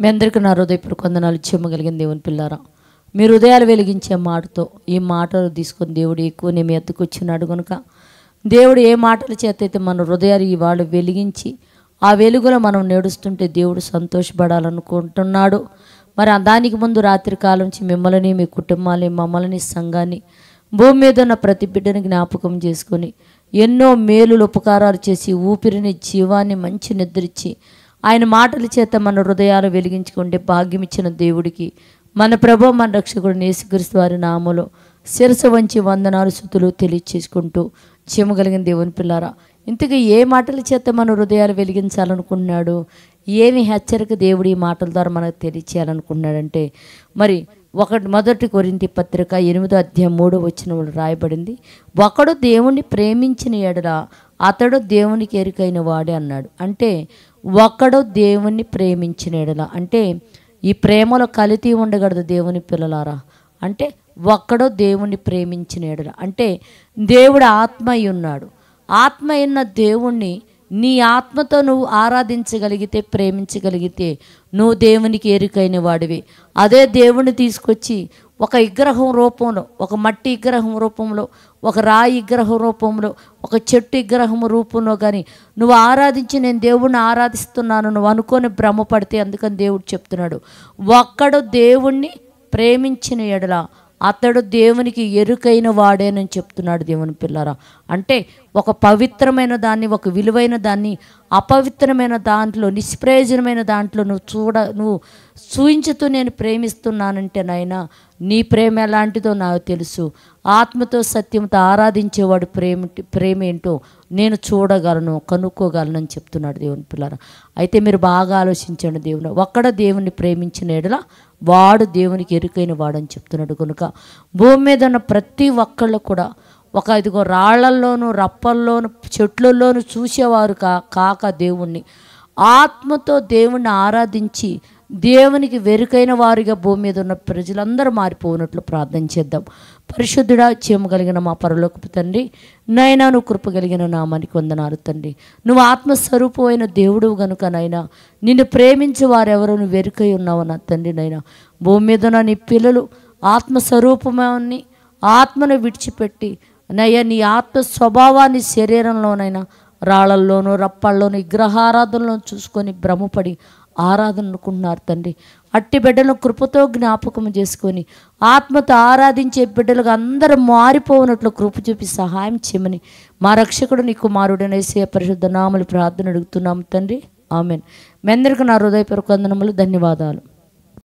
మీ అందరికీ నా హృదయపూర్వక వందనాలు. చెమ్మగలిగిన దేవుని పిల్లారా, మీరు హృదయాలు వెలిగించే మాటతో ఈ మాటలు తీసుకొని దేవుడు ఎక్కువ మీ ఎత్తుకు వచ్చినాడు కనుక దేవుడు ఏ మాటల చేత అయితే మన హృదయాలు ఇవాళ వెలిగించి ఆ వెలుగులో మనం నడుస్తుంటే దేవుడు సంతోషపడాలనుకుంటున్నాడు. మరి దానికి ముందు రాత్రి కాలం నుంచి మిమ్మల్ని, మీ కుటుంబాన్ని, మమ్మల్ని, సంఘాన్ని, భూమి మీద ఉన్న ప్రతి బిడ్డని జ్ఞాపకం చేసుకొని ఎన్నో మేలులు ఉపకారాలు చేసి ఊపిరిని, జీవాన్ని, మంచి నిద్రించి ఆయన మాటల చేత మన హృదయాలు వెలిగించుకుంటే భాగ్యం ఇచ్చిన దేవుడికి మన ప్రభు, మన రక్షకుడు యేసుక్రీస్తు వారి నామములో శిరస్సు వంచి వందనాలు, స్తుతులు తెలియచేసుకుంటూ చెమ్మగలిగిన దేవుని పిల్లారా, ఇంతకీ ఏ మాటల చేత మన హృదయాలు వెలిగించాలనుకున్నాడు, ఏమి హెచ్చరిక దేవుడు ఈ మాటల ద్వారా మనకు తెలియచేయాలనుకున్నాడంటే, మరి మొదటి కొరింథీ పత్రిక 8వ అధ్యాయం 3వ వచనంలో రాయబడింది, ఒకడు దేవుణ్ణి ప్రేమించిన ఎడల అతడు దేవునికి ఎరుకైన వాడే అన్నాడు. అంటే ఒకడు దేవుణ్ణి ప్రేమించిన ఎడల అంటే ఈ ప్రేమలో కల్తీ ఉండకూడదు దేవుని పిల్లలారా. అంటే ఒక్కడో దేవుణ్ణి ప్రేమించిన ఎడల అంటే దేవుడు ఆత్మ అయి ఉన్నాడు. ఆత్మ అయిన దేవుణ్ణి నీ ఆత్మతో నువ్వు ఆరాధించగలిగితే, ప్రేమించగలిగితే నువ్వు దేవునికి ఎరుకైన వాడివి. అదే దేవుణ్ణి తీసుకొచ్చి ఒక విగ్రహం రూపంలో, ఒక మట్టి విగ్రహం రూపంలో, ఒక రాయి విగ్రహం రూపంలో, ఒక చెట్టు విగ్రహం రూపంలో కానీ నువ్వు ఆరాధించి నేను దేవుణ్ణి ఆరాధిస్తున్నాను నువ్వు అనుకొని భ్రమపడితే, అందుకని దేవుడు చెప్తున్నాడు, ఒక్కడు దేవుణ్ణి ప్రేమించిన ఎడల అతడు దేవునికి ఎరుకైన వాడేనని చెప్తున్నాడు దేవుని పిల్లరా. అంటే ఒక పవిత్రమైన దాన్ని, ఒక విలువైన దాన్ని అపవిత్రమైన దాంట్లో, నిష్ప్రయోజనమైన దాంట్లో నువ్వు చూయించుతూ నేను ప్రేమిస్తున్నానంటే నాయనా, నీ ప్రేమ ఎలాంటిదో నాకు తెలుసు. ఆత్మతో సత్యంతో ఆరాధించేవాడు ప్రేమ ఏంటో నేను చూడగలను, కనుక్కోగలను అని చెప్తున్నాడు దేవుని పిల్లరా. అయితే మీరు బాగా ఆలోచించండి. దేవుని ఒక్కడ దేవుని ప్రేమించిన ఎడల వాడు దేవునికి ఎరుకైన వాడని చెప్తున్నాడు. కనుక భూమి మీద ఉన్న ప్రతి ఒక్కళ్ళు కూడా ఒక ఇదిగో రాళ్లల్లోనూ, రప్పల్లోనూ, చెట్లల్లోనూ చూసేవారు కాక దేవుణ్ణి ఆత్మతో దేవుణ్ణి ఆరాధించి దేవునికి వెరుకైన వారిగా భూమి మీద ఉన్న ప్రజలందరూ మారిపోయినట్లు ప్రార్థన చేద్దాం. పరిశుద్ధుడా, చేయగలిగిన మా పరలోకపు తండ్రి, నైనా నువ్వు కృపగలిగిన నామానికి వందనాలు తండ్రి. నువ్వు ఆత్మస్వరూపమైన దేవుడు కనుక నైనా నిన్ను ప్రేమించే వారెవరో నువ్వు వెరుకై ఉన్నావు నా తండ్రి. నైనా భూమి మీద ఉన్న నీ పిల్లలు ఆత్మస్వరూపమాన్ని ఆత్మను విడిచిపెట్టి నయ్యా నీ ఆత్మ స్వభావాన్ని శరీరంలోనైనా రాళ్లల్లోనూ, రప్పల్లోనూ, విగ్రహారాధనలో చూసుకొని భ్రమపడి ఆరాధన అనుకుంటున్నారు తండ్రి. అట్టి బిడ్డలను కృపతో జ్ఞాపకం చేసుకొని ఆత్మతో ఆరాధించే బిడ్డలుగా అందరూ మారిపోయినట్లు కృప చూపి సహాయం చేయమని మా రక్షకుడు నీ కుమారుడైన యేసయ్య పరిశుద్ధ నామములో ప్రార్థన అడుగుతున్నాము తండ్రి. ఆమెన్. మీ అందరికీ నా హృదయపూర్వక వందనములు, ధన్యవాదాలు.